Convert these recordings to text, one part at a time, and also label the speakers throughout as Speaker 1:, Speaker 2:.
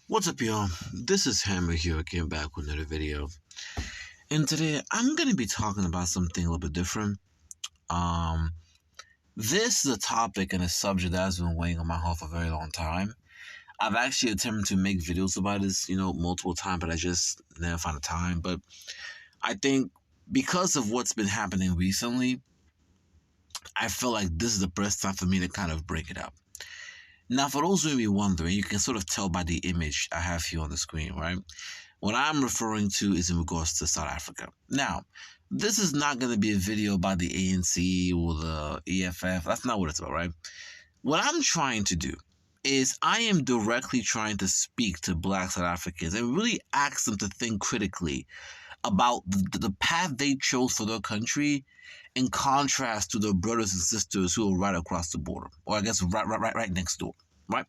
Speaker 1: What's up, y'all? This is Hammer here again, back with another video. And today I'm going to be talking about something a little bit different. Um, this is a topic and a subject that has been weighing on my heart for a very long time. I've actually attempted to make videos about this, multiple times, but I just never found the time. But I think because of what's been happening recently, I feel like this is the best time for me to kind of bring it up. Now, for those who may be wondering, you can sort of tell by the image I have here on the screen, right? What I'm referring to is in regards to South Africa. Now, this is not going to be a video about the ANC or the EFF. That's not what it's about, right? What I'm trying to do is I am directly trying to speak to Black South Africans and really ask them to think critically about the path they chose for their country in contrast to their brothers and sisters who are right across the border, or I guess right next door, right?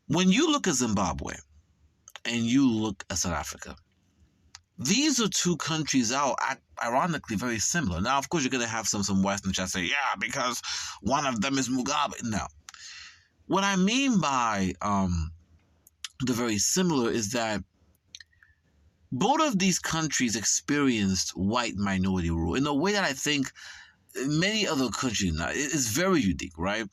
Speaker 1: When you look at Zimbabwe and you look at South Africa, these are two countries that are ironically very similar. Now, of course, you're going to have some Western chat say, yeah, because one of them is Mugabe. Now, what I mean by the very similar is that both of these countries experienced white minority rule in a way that I think many other countries now is very unique, right?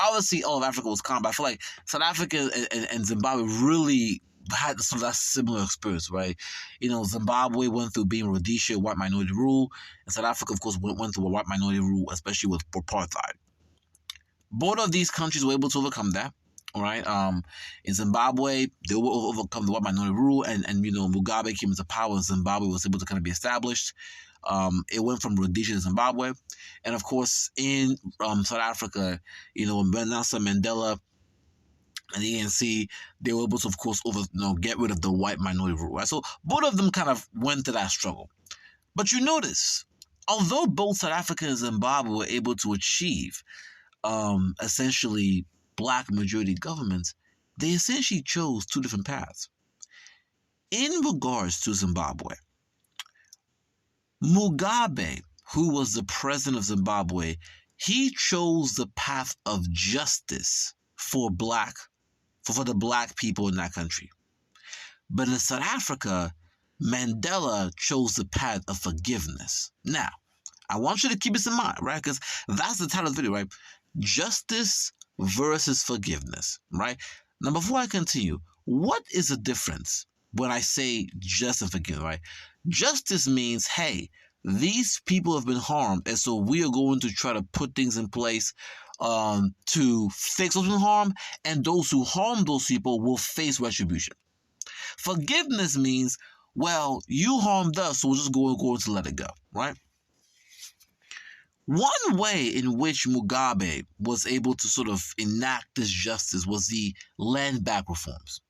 Speaker 1: Obviously, all of Africa was common, but I feel like South Africa and Zimbabwe really had sort of that similar experience, right? Zimbabwe went through being Rhodesia, white minority rule, and South Africa, of course, went through a white minority rule, especially with apartheid. Both of these countries were able to overcome that. All right. In Zimbabwe, they will overcome the white minority rule, and Mugabe came into power, and Zimbabwe was able to kind of be established. It went from Rhodesia to Zimbabwe, and of course, in South Africa, when Nelson Mandela and the ANC, they were able to, of course, get rid of the white minority rule. Right. So both of them kind of went to that struggle. But you notice, although both South Africa and Zimbabwe were able to achieve, essentially, Black majority governments, they essentially chose two different paths. In regards to Zimbabwe, Mugabe, who was the president of Zimbabwe, he chose the path of justice for the Black people in that country. But in South Africa, Mandela chose the path of forgiveness. Now, I want you to keep this in mind, right? Because that's the title of the video, right? Justice versus forgiveness, right? Now, before I continue, what is the difference when I say justice and forgiveness, right? Justice means, hey, these people have been harmed, and so we are going to try to put things in place to fix what's been harmed, and those who harm those people will face retribution. Forgiveness means, well, you harmed us, so we're just going to let it go, right? One way in which Mugabe was able to sort of enact this justice was the land back reforms.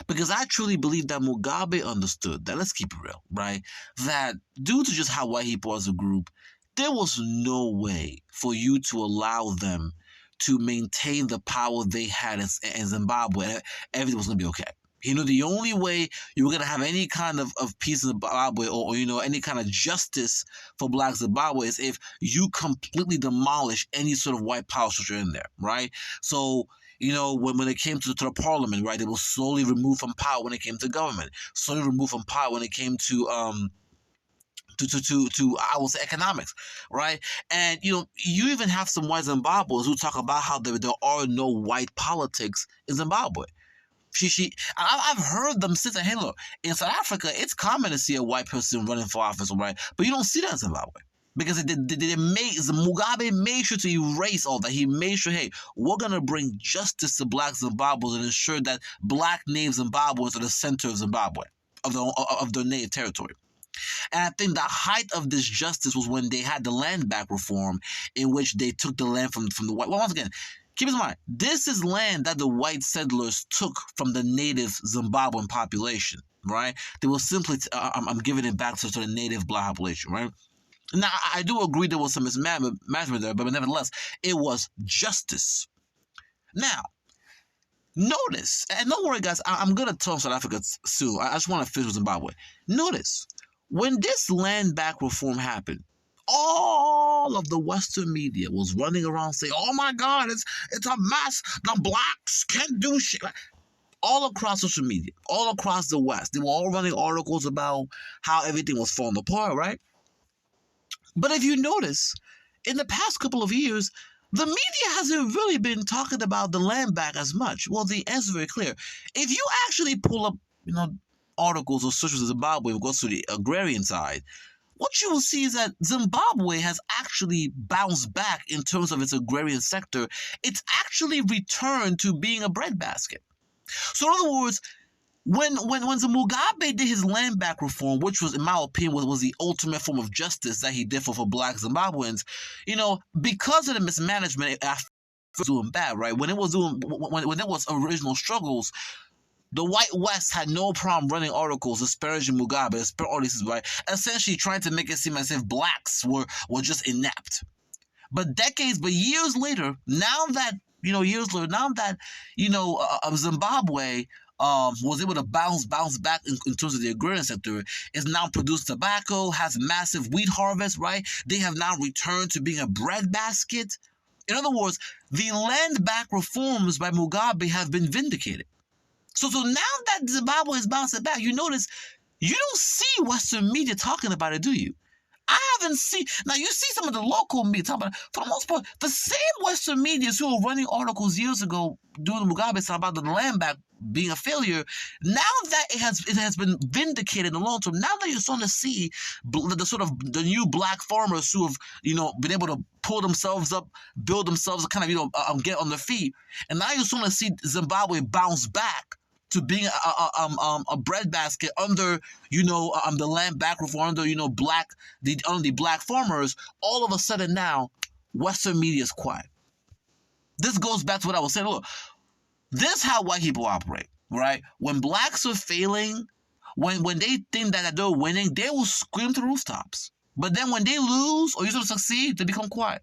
Speaker 1: Because I truly believe that Mugabe understood that, let's keep it real, right? That due to just how white people as a group, there was no way for you to allow them to maintain the power they had in Zimbabwe. Everything was going to be okay. The only way you were going to have any kind of peace in Zimbabwe or any kind of justice for Black Zimbabwe is if you completely demolish any sort of white power structure in there, right? So, when it came to the parliament, right, they will slowly remove from power when it came to government, slowly remove from power when it came to I will say economics, right? And you even have some white Zimbabweans who talk about how there are no white politics in Zimbabwe. I've heard them say, hey, look, in South Africa, it's common to see a white person running for office, right? But you don't see that in Zimbabwe. Because Mugabe made sure to erase all that. He made sure, hey, we're going to bring justice to Black Zimbabweans and ensure that Black native Zimbabweans are the center of Zimbabwe, of their native territory. And I think the height of this justice was when they had the land back reform, in which they took the land from the white. Well, once again, keep in mind, this is land that the white settlers took from the native Zimbabwean population, right? They were simply, I'm giving it back to the native Black population, right? Now, I do agree there was some mismanagement there, but nevertheless, it was justice. Now, notice, and don't worry, guys, I'm going to tell South Africa soon. I just want to finish with Zimbabwe. Notice, when this land back reform happened, all of the Western media was running around saying, oh my God, it's a mess. The Blacks can't do shit. all across social media, all across the West. They were all running articles about how everything was falling apart, right? But if you notice, in the past couple of years, the media hasn't really been talking about the land back as much. Well, the answer is very clear. If you actually pull up, articles or searches of Zimbabwe and goes to the agrarian side, what you will see is that Zimbabwe has actually bounced back in terms of its agrarian sector. It's actually returned to being a breadbasket. So in other words, when the Mugabe did his land back reform, which was, in my opinion, was the ultimate form of justice that he did for black Zimbabweans, because of the mismanagement, it was doing bad, right? When it was original struggles, the white West had no problem running articles disparaging Mugabe, right? Essentially trying to make it seem as if blacks were just inept. But years later, now that Zimbabwe was able to bounce back in terms of the agrarian sector, is now produced tobacco, has massive wheat harvest, right? They have now returned to being a breadbasket. In other words, the land back reforms by Mugabe have been vindicated. So now that Zimbabwe is bouncing back, you notice you don't see Western media talking about it, do you? I haven't seen. Now, you see some of the local media talking about it. For the most part, the same Western media who were running articles years ago during the Mugabe time about the land back being a failure, now that it has been vindicated in the long term, now that you're starting to see the new black farmers who have, been able to pull themselves up, build themselves, kind of, get on their feet, and now you're starting to see Zimbabwe bounce back to being a breadbasket under, the land back reform, under, the black farmers. All of a sudden now, Western media is quiet. This goes back to what I was saying. Look, this is how white people operate, right? When blacks are failing, when they think that they're winning, they will scream to rooftops. But then when they lose or you sort of succeed, they become quiet.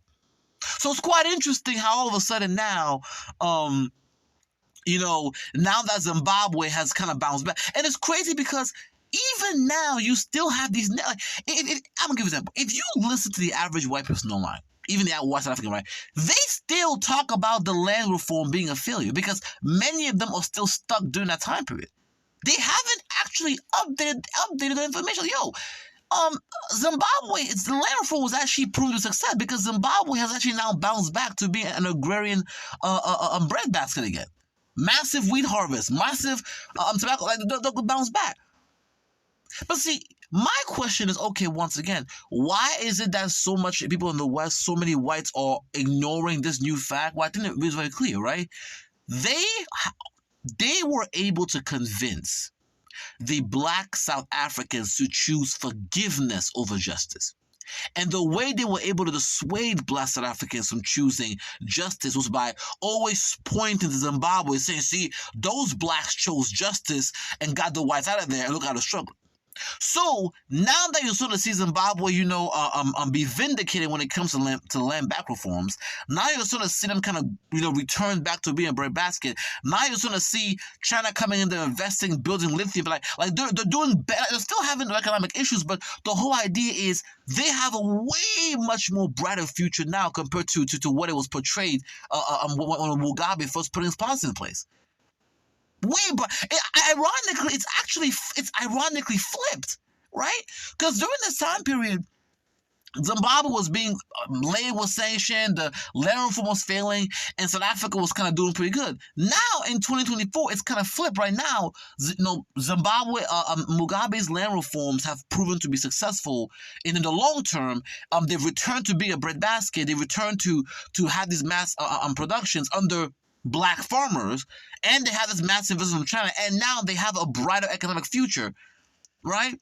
Speaker 1: So it's quite interesting how all of a sudden now, now that Zimbabwe has kind of bounced back. And it's crazy because even now you still have these, I'm going to give you an example. If you listen to the average white person online, even the West African, right, they still talk about the land reform being a failure because many of them are still stuck during that time period. They haven't actually updated the information. Zimbabwe, the land reform was actually proved a success because Zimbabwe has actually now bounced back to being an agrarian breadbasket again. Massive wheat harvest, massive tobacco, they'll bounce back. But see, my question is, okay, once again, why is it that so much people in the West, so many whites are ignoring this new fact? Well, I think it is very clear, right? They were able to convince the black South Africans to choose forgiveness over justice. And the way they were able to dissuade black South Africans from choosing justice was by always pointing to Zimbabwe, saying, see, those blacks chose justice and got the whites out of there, and look how they're struggling. So now that you sort of see Zimbabwe, be vindicated when it comes to land back reforms, now you sort of see them kind of, return back to being a breadbasket. Now you sort of see China coming in there, investing, building lithium, like they're doing better. They're still having economic issues, but the whole idea is they have a way much more brighter future now compared to what it was portrayed when Mugabe first put his policy in place. Ironically, it's ironically flipped, right? Because during this time period, Zimbabwe was being labeled was sanctioned, the land reform was failing, and South Africa was kind of doing pretty good. Now in 2024, it's kind of flipped. Right now, Zimbabwe, Mugabe's land reforms have proven to be successful, and in the long term, they've returned to be a breadbasket. They returned to have these mass productions under black farmers, and they have this massive investment from China, and now they have a brighter economic future, right?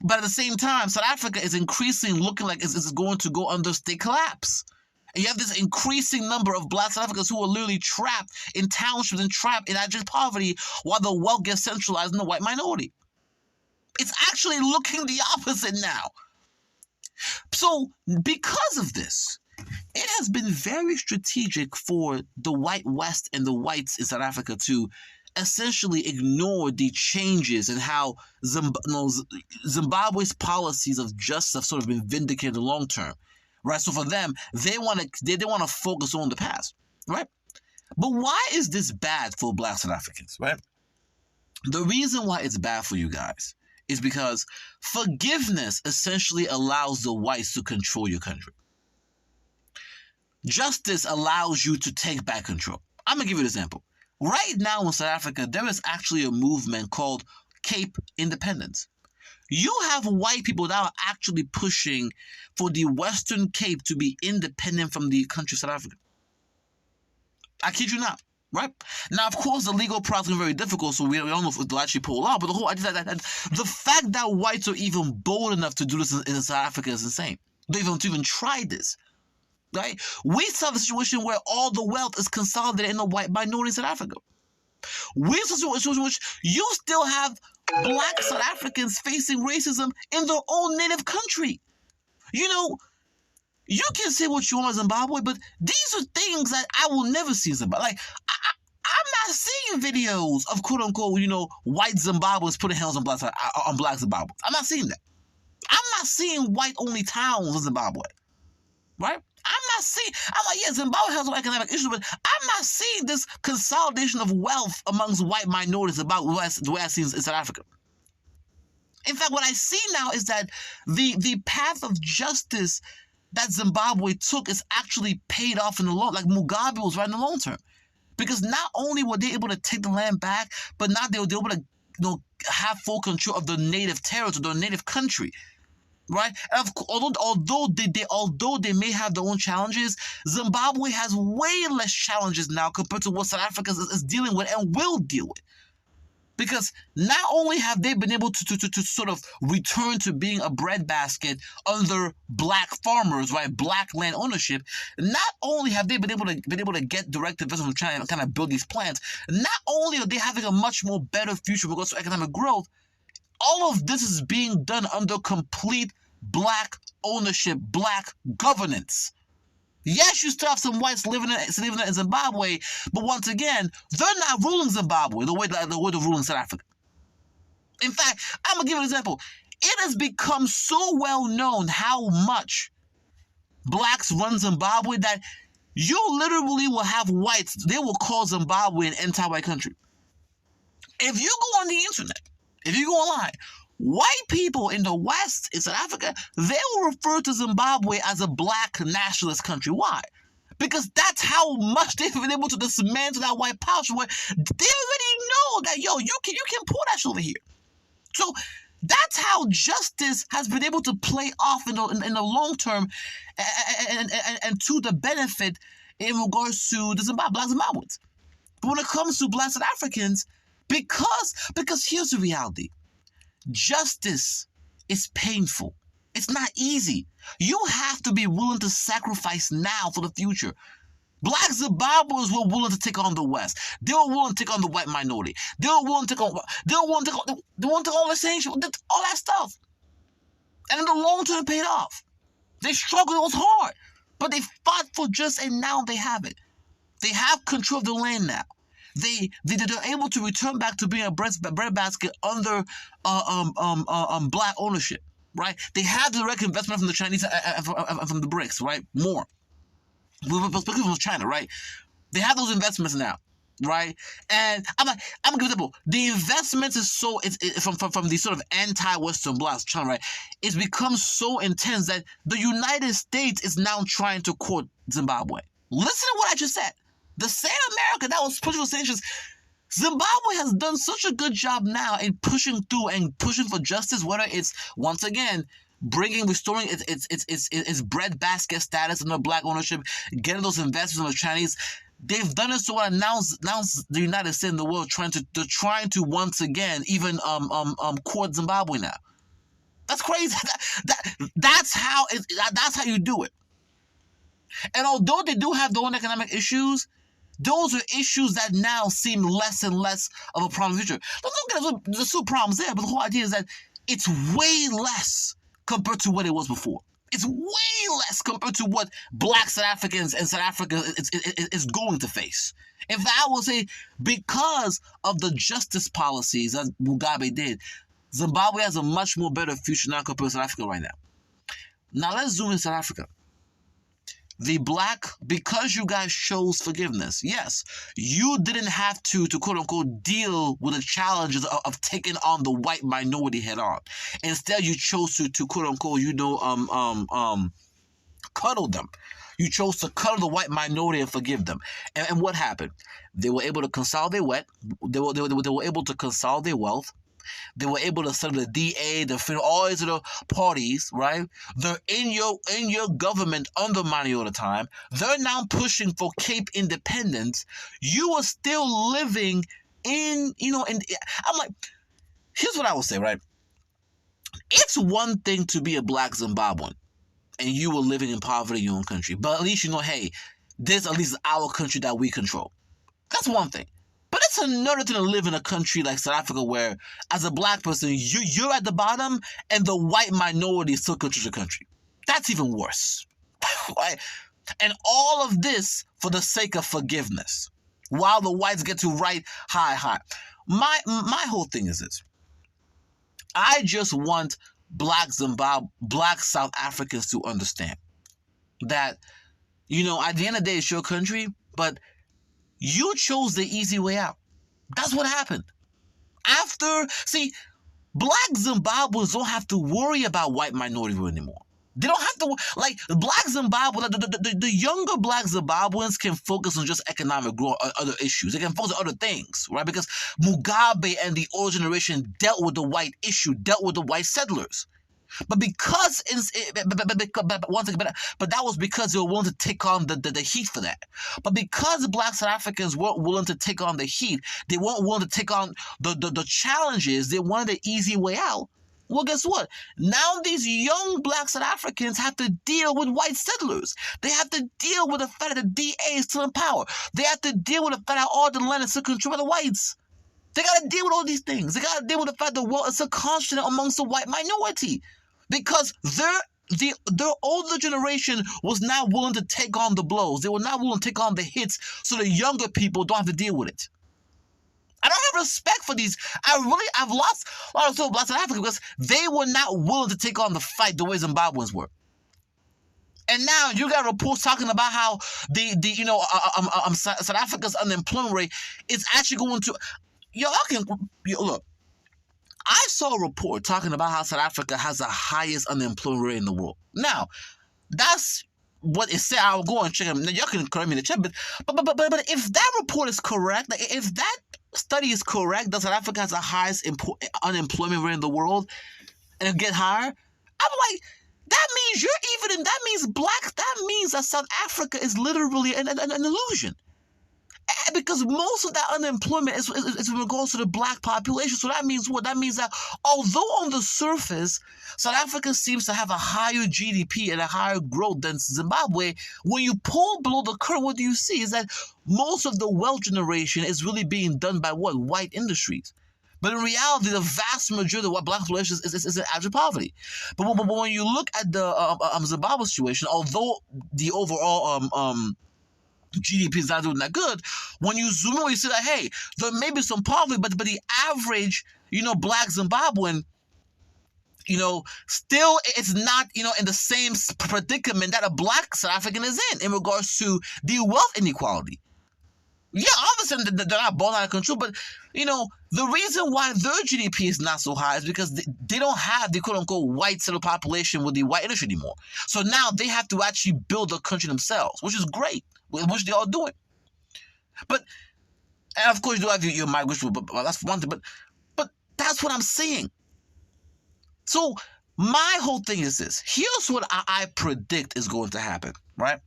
Speaker 1: But at the same time, South Africa is increasingly looking like it's going to go under state collapse. And you have this increasing number of black South Africans who are literally trapped in townships and trapped in abject poverty while the wealth gets centralized in the white minority. It's actually looking the opposite now. So because of this, it has been very strategic for the white West and the whites in South Africa to essentially ignore the changes and how Zimbabwe's policies of justice have sort of been vindicated in the long term, right? So for them, they want to focus on the past, right? But why is this bad for black South Africans, right? The reason why it's bad for you guys is because forgiveness essentially allows the whites to control your country. Justice allows you to take back control. I'm going to give you an example. Right now in South Africa, there is actually a movement called Cape Independence. You have white people that are actually pushing for the Western Cape to be independent from the country of South Africa. I kid you not. Right? Now, of course, the legal process is very difficult, so we don't know if it'll actually pull off. But the whole idea that the fact that whites are even bold enough to do this in South Africa is insane. They even try this. Right? We still have a situation where all the wealth is consolidated in the white minority in South Africa. We still have a situation in which you still have black South Africans facing racism in their own native country. You know, you can say what you want in Zimbabwe, but these are things that I will never see in Zimbabwe. Like, I'm not seeing videos of quote-unquote, white Zimbabweans putting hands on black Zimbabweans. I'm not seeing that. I'm not seeing white-only towns in Zimbabwe. Right? I'm like, yeah, Zimbabwe has some economic issues, but I'm not seeing this consolidation of wealth amongst white minorities about the way I see in South Africa. In fact, what I see now is that the path of justice that Zimbabwe took is actually paid off in the long, like Mugabe was right in the long term. Because not only were they able to take the land back, but now they were able to have full control of the native territory, their native country. Right? And although they may have their own challenges, Zimbabwe has way less challenges now compared to what South Africa is dealing with and will deal with. Because not only have they been able to sort of return to being a breadbasket under black farmers, right, black land ownership, not only have they been able to get direct investment from China and kind of build these plants, not only are they having a much more better future because of economic growth, all of this is being done under complete black ownership, black governance. Yes, you still have some whites living in Zimbabwe, but once again, they're not ruling Zimbabwe the way they're ruling South Africa. In fact, I'm going to give you an example. It has become so well known how much blacks run Zimbabwe that you literally will have whites, they will call Zimbabwe an anti-white country. If you go on the internet, if you go online, white people in the West, in South Africa, they will refer to Zimbabwe as a black nationalist country. Why? Because that's how much they've been able to dismantle that white power. Where they already know that, yo, you can pull that shit over here. So that's how justice has been able to play off in the long term and to the benefit in regards to the black Zimbabweans. But when it comes to black South Africans, because here's the reality. Justice is painful. It's not easy. You have to be willing to sacrifice now for the future. Black Zimbabweans were willing to take on the West. They were willing to take on the white minority. They were willing to take all the same shit, all that stuff. And in the long term, it paid off. They struggled, it was hard. But they fought for justice, and now they have it. They have control of the land now. They're able to return back to being a breadbasket under black ownership, right? They have direct investment from the Chinese and from the BRICS, right? More. With perspective from China, right? They have those investments now, right? And I'm gonna give an example. The investment is so from the sort of anti-Western blocks, China, right? It's become so intense that the United States is now trying to court Zimbabwe. Listen to what I just said. The same America that was pushing for sanctions, Zimbabwe has done such a good job now in pushing through and pushing for justice, whether it's, once again, restoring its breadbasket status under black ownership, getting those investments from the Chinese. They've done it so well, and now the United States and the world trying to once again even court Zimbabwe now. That's crazy. That's how you do it. And although they do have their own economic issues, those are issues that now seem less and less of a problem in the future. There's still problems there, but the whole idea is that it's way less compared to what it was before. It's way less compared to what black South Africans and South Africa is going to face. In fact, I will say because of the justice policies that Mugabe did, Zimbabwe has a much more better future now compared to South Africa right now. Now let's zoom in South Africa. because you guys chose forgiveness, yes, you didn't have to quote unquote deal with the challenges of taking on the white minority head on. Instead, you chose to quote unquote, cuddle them. You chose to cuddle the white minority and forgive them. And what happened? They were able to consolidate they were able to consolidate wealth. They were able to settle the DA, the federal, all these other parties, right? They're in your government undermining you all the time. They're now pushing for Cape independence. You are still living in. I'm like, here's what I would say, right? It's one thing to be a black Zimbabwean and you were living in poverty in your own country, but at least hey, this at least is our country that we control. That's one thing. But it's another thing to live in a country like South Africa where, as a black person, you're at the bottom and the white minority still controls the country. That's even worse. Right? And all of this for the sake of forgiveness, while the whites get to write high. My whole thing is this. I just want black South Africans to understand that, at the end of the day, it's your country, but you chose the easy way out. That's what happened. Black Zimbabweans don't have to worry about white minority anymore. They don't have to, black Zimbabwe, the younger black Zimbabweans can focus on just economic growth or other issues. They can focus on other things, right? Because Mugabe and the old generation dealt with the white issue, dealt with the white settlers. But because but that was because they were willing to take on the heat for that. But because black South Africans weren't willing to take on the heat, they weren't willing to take on the challenges, they wanted the easy way out. Well, guess what? Now these young black South Africans have to deal with white settlers. They have to deal with the fact that the DA is still in power. They have to deal with the fact that all the land is still controlled by the whites. They got to deal with all these things. They got to deal with the fact that the world is a constant amongst the white minority. Because their older generation was not willing to take on the blows. They were not willing to take on the hits so the younger people don't have to deal with it. I don't have respect for these. I've lost a lot of black South Africa because they were not willing to take on the fight the way Zimbabweans were. And now you got reports talking about how South Africa's unemployment rate is actually going to. Look. I saw a report talking about how South Africa has the highest unemployment rate in the world. Now, that's what it said. I'll go and check it. Y'all can correct me in the chat, but if that report is correct, if that study is correct, that South Africa has the highest unemployment rate in the world, and it get higher, I'm like, that means that South Africa is literally an illusion. Because most of that unemployment is in regards to the black population. So that means what? That means that although on the surface, South Africa seems to have a higher GDP and a higher growth than Zimbabwe, when you pull below the curtain, what do you see is that most of the wealth generation is really being done by what? White industries. But in reality, the vast majority of what black population is in abject poverty. But when you look at the Zimbabwe situation, although the overall GDP is not doing that good, when you zoom in, you see that, hey, there may be some poverty, but the average, black Zimbabwean, still it's not, in the same predicament that a black South African is in regards to the wealth inequality. Yeah, obviously they're not born out of control, but, the reason why their GDP is not so high is because they don't have the quote-unquote white settled population with the white industry anymore. So now they have to actually build the country themselves, which is great, which they're all doing. And of course, you do have your migration, but that's one thing. But that's what I'm saying. So my whole thing is this. Here's what I predict is going to happen, right?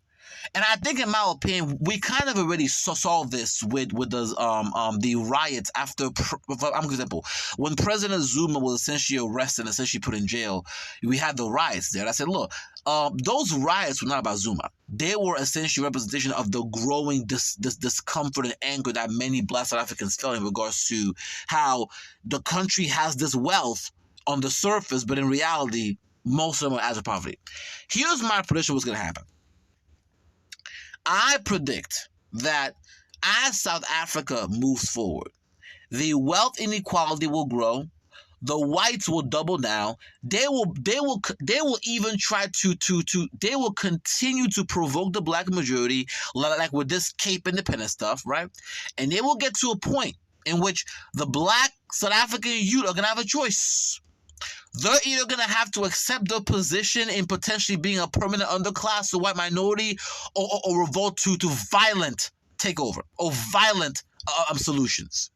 Speaker 1: And I think, in my opinion, we kind of already saw this with the riots after, for example, when President Zuma was essentially arrested and essentially put in jail, we had the riots there. And I said, look, those riots were not about Zuma. They were essentially a representation of the growing discomfort and anger that many black South Africans felt in regards to how the country has this wealth on the surface, but in reality, most of them are as a poverty. Here's my prediction what's going to happen. I predict that as South Africa moves forward, the wealth inequality will grow, the whites will double down. They will even try they will continue to provoke the black majority, like with this Cape Independence stuff, right? And they will get to a point in which the black South African youth are gonna have a choice. They're either going to have to accept their position in potentially being a permanent underclass, the white minority, or revolt to violent takeover or violent solutions.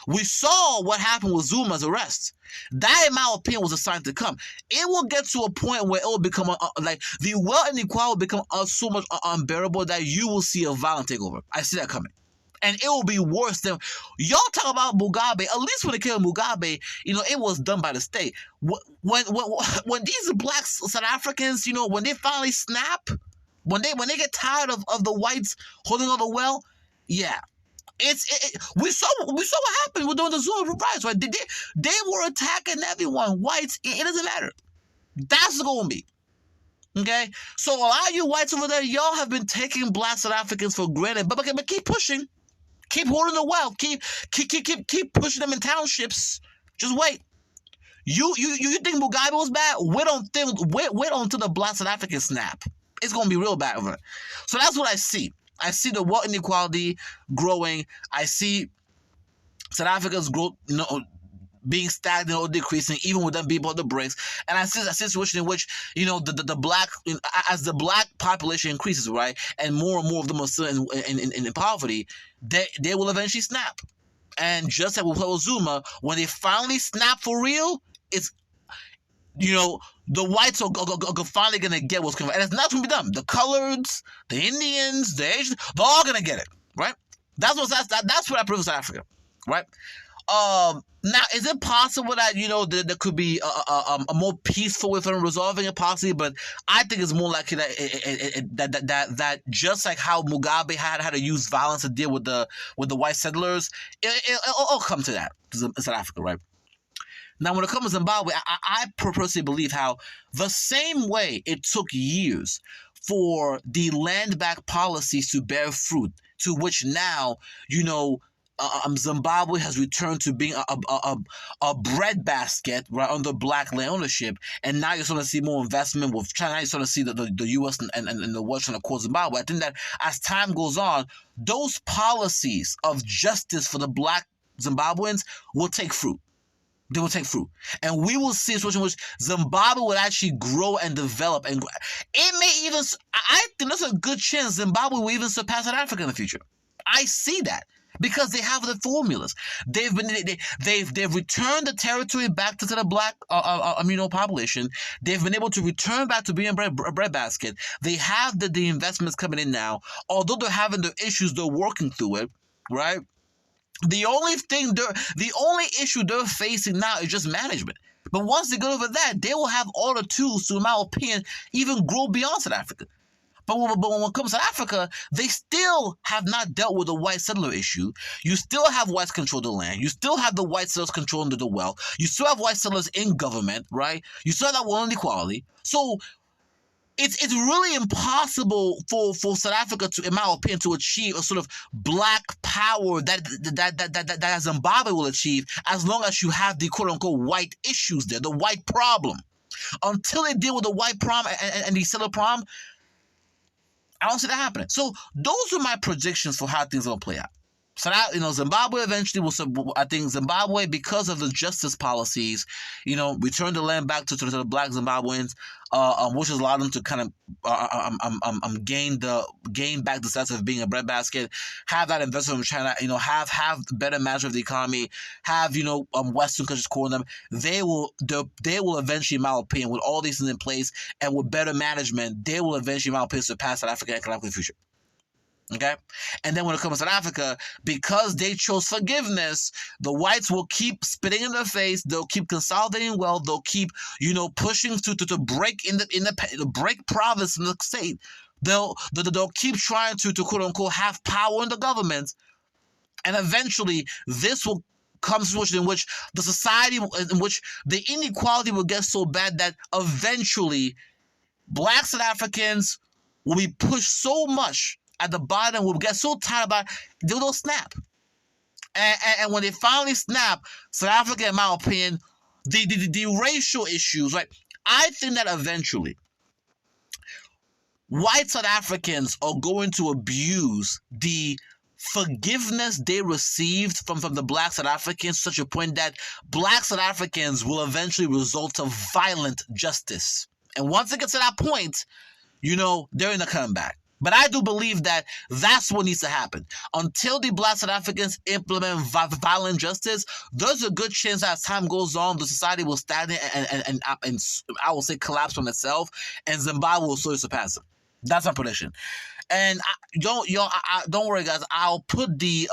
Speaker 1: We saw what happened with Zuma's arrest. That, in my opinion, was a sign to come. It will get to a point where it will become like the wealth inequality will become so much unbearable that you will see a violent takeover. I see that coming. And it will be worse than y'all talk about Mugabe. At least when it came to Mugabe, it was done by the state. When these black South Africans, when they finally snap, when they get tired of the whites holding on the well, yeah, we saw what happened during the Zulu riots, right? They were attacking everyone. Whites, it doesn't matter. That's going to be. Okay, so a lot of you whites over there, y'all have been taking black South Africans for granted, but keep pushing. Keep holding the wealth. Keep pushing them in townships. Just wait. You think Mugabe was bad? Wait until the black South African snap. It's gonna be real bad over there. So that's what I see. I see the wealth inequality growing. I see South Africa's growth, being stagnant or decreasing, even with them being on the bricks. And I see a situation in which, the black, as the black population increases, right, and more of them are still in poverty, they will eventually snap. And just like with Zuma, when they finally snap for real, it's, the whites are finally going to get what's coming. And it's not going to be them. The coloreds, the Indians, the Asians, they're all going to get it, right? That's what I prefer South Africa, right? Now, is it possible that, there could be a more peaceful way of resolving it, possibly? But I think it's more likely that just like how Mugabe had to use violence to deal with the white settlers, it'll come to that in South Africa, right? Now, when it comes to Zimbabwe, I personally believe how the same way it took years for the land back policies to bear fruit, to which now, Zimbabwe has returned to being a breadbasket, right, under black land ownership, and now you're starting to see more investment with China. Now you're starting to see the U.S. and the West trying to cause Zimbabwe. I think that as time goes on, those policies of justice for the black Zimbabweans will take fruit. They will take fruit. And we will see a situation in which Zimbabwe will actually grow and develop. And it may even, I think there's a good chance Zimbabwe will even surpass South Africa in the future. I see that. Because they have the formulas. They've returned the territory back to the black population. They've been able to return back to being a breadbasket. They have the investments coming in now. Although they're having the issues, they're working through it, right? The only issue they're facing now is just management. But once they get over that, they will have all the tools to, in my opinion, even grow beyond South Africa. But when it comes to Africa, they still have not dealt with the white settler issue. You still have whites control the land. You still have the white settlers controlling the wealth. You still have white settlers in government, right? You still have that wealth inequality. So it's really impossible for South Africa to, in my opinion, to achieve a sort of black power that Zimbabwe will achieve, as long as you have the quote unquote white issues there, the white problem. Until they deal with the white problem and the settler problem, I don't see that happening. So those are my predictions for how things are going to play out. So that, Zimbabwe eventually will, I think Zimbabwe, because of the justice policies, return the land back to the black Zimbabweans, which has allowed them to kind of gain back the status of being a breadbasket, have that investment from China, have better management of the economy, have, Western countries calling them. They will eventually, in my opinion, with all these things in place and with better management, they will eventually, in my opinion, surpass South Africa economically in the future. Okay? And then when it comes to South Africa, because they chose forgiveness, the whites will keep spitting in their face. They'll keep consolidating wealth. They'll keep, pushing to break break province in the state. They'll keep trying to quote unquote have power in the government. And eventually this will come to a situation in which the society, in which the inequality will get so bad that eventually black South Africans will be pushed so much at the bottom, will get so tired about it, they'll snap. And when they finally snap, South Africa, in my opinion, the racial issues, right? I think that eventually white South Africans are going to abuse the forgiveness they received from the black South Africans to such a point that black South Africans will eventually resort to violent justice. And once it gets to that point, they're in the comeback. But I do believe that that's what needs to happen. Until the black South Africans implement violent justice, there's a good chance that as time goes on, the society will stagnate and I will say collapse from itself, and Zimbabwe will slowly surpass it. That's my prediction. And don't worry, guys. I'll put the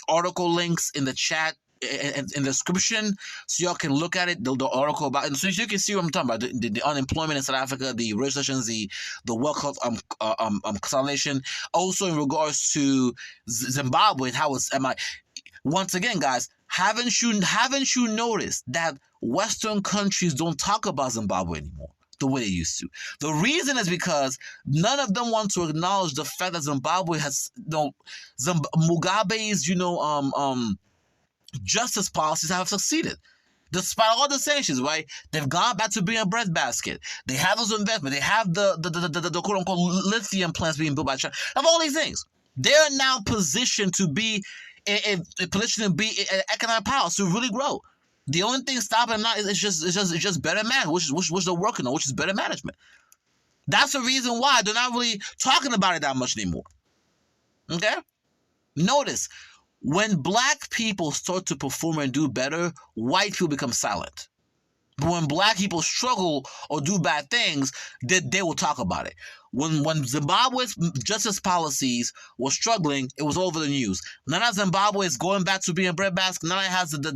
Speaker 1: article links in the chat in the description, so y'all can look at it. The article about it, so you can see what I'm talking about. The unemployment in South Africa, the recessions, the wealth consolidation. Also in regards to Zimbabwe and how it's. Once again, guys, haven't you noticed that Western countries don't talk about Zimbabwe anymore the way they used to? The reason is because none of them want to acknowledge the fact that Zimbabwe has Mugabe's justice policies have succeeded. Despite all the sanctions, right? They've gone back to being a breadbasket. They have those investments. They have the quote unquote lithium plants being built by China. Of all these things, they're now positioned to be in economic power to really grow. The only thing stopping them now is just better management, which they're working on, which is better management. That's the reason why they're not really talking about it that much anymore. Okay? Notice, when black people start to perform and do better, white people become silent. But when black people struggle or do bad things, they will talk about it. When Zimbabwe's justice policies were struggling, it was all over the news. Now that Zimbabwe is going back to being a breadbasket, now that it has now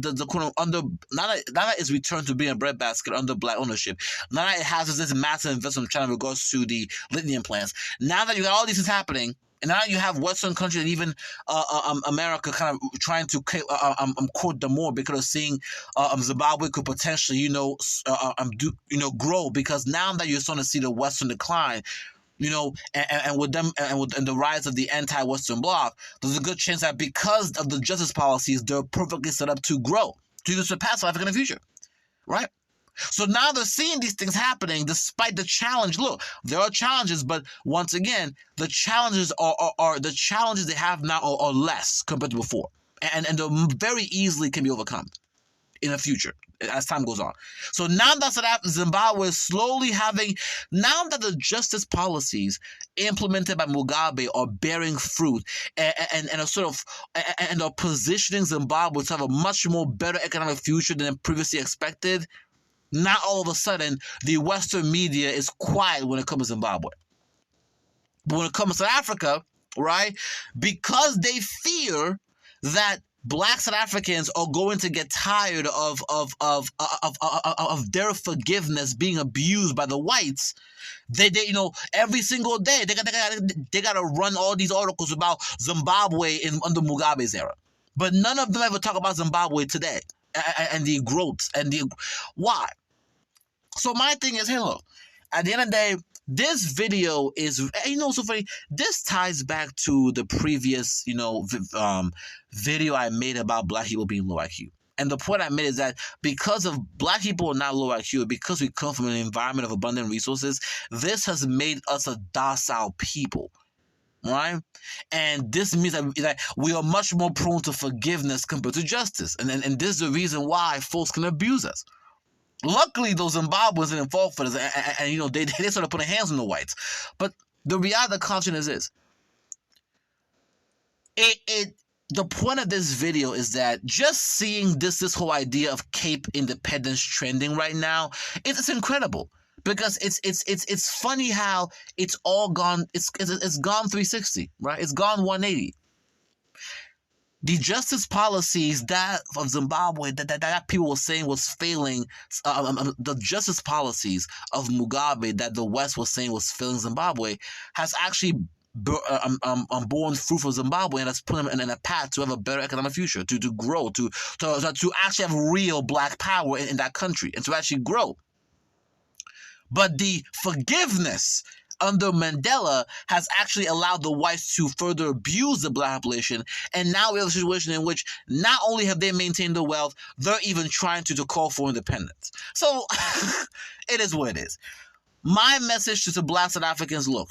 Speaker 1: that it's returned to being a breadbasket under black ownership, now that it has this massive investment in China in regards to the lithium plants, now that you got all these things happening, and now you have Western countries and even America kind of trying to quote them more because of seeing Zimbabwe could potentially grow, because now that you're starting to see the Western decline, and with the rise of the anti-Western bloc, there's a good chance that because of the justice policies, they're perfectly set up to grow, to surpass South Africa in the future, right? So now they're seeing these things happening despite the challenge. Look, there are challenges, but once again, the challenges are the challenges they have now are less compared to before, and they very easily can be overcome in the future as time goes on. So now that Zimbabwe is slowly now that the justice policies implemented by Mugabe are bearing fruit and are positioning Zimbabwe to have a much more better economic future than previously expected, now all of a sudden the Western media is quiet when it comes to Zimbabwe. But when it comes to South Africa, right, because they fear that black South Africans are going to get tired of their forgiveness being abused by the whites, they every single day they got to run all these articles about Zimbabwe under Mugabe's era, but none of them ever talk about Zimbabwe today and the growth and the why. So my thing is, hey, look, at the end of the day, this video is, so funny. This ties back to the previous, video I made about black people being low IQ. And the point I made is that because of black people are not low IQ, because we come from an environment of abundant resources, this has made us a docile people, right? And this means that we are much more prone to forgiveness compared to justice. And this is the reason why folks can abuse us. Luckily, those Zimbabweans didn't fall for this, and they started putting hands on the whites. But the reality of the content is this. The point of this video is that just seeing this whole idea of Cape independence trending right now, it's incredible. Because it's funny how it's all gone, it's gone 360, right? It's gone 180. The justice policies of Zimbabwe that people were saying was failing, the justice policies of Mugabe that the West was saying was failing Zimbabwe, has actually borne fruit for Zimbabwe, and has put them in a path to have a better economic future, to grow, to actually have real black power in that country, and to actually grow. But the forgiveness under Mandela has actually allowed the whites to further abuse the black population, and now we have a situation in which not only have they maintained the wealth, they're even trying to call for independence. So it is what it is. My message to the black South Africans, look,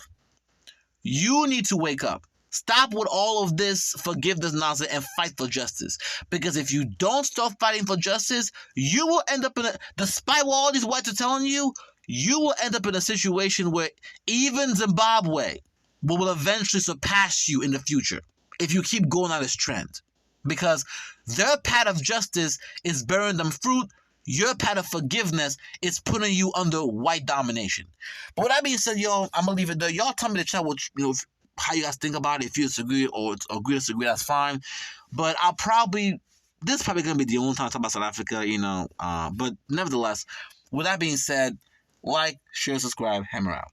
Speaker 1: you need to wake up. Stop with all of this forgiveness nonsense and fight for justice. Because if you don't start fighting for justice, you will end up in a, despite what all these whites are telling you, you will end up in a situation where even Zimbabwe will eventually surpass you in the future if you keep going on this trend. Because their path of justice is bearing them fruit. Your path of forgiveness is putting you under white domination. But with that being said, y'all, I'm going to leave it there. Y'all tell me in the chat what, how you guys think about it. If you disagree or agree to disagree, that's fine. But this is probably going to be the only time I talk about South Africa, but nevertheless, with that being said, like, share, subscribe, hammer out.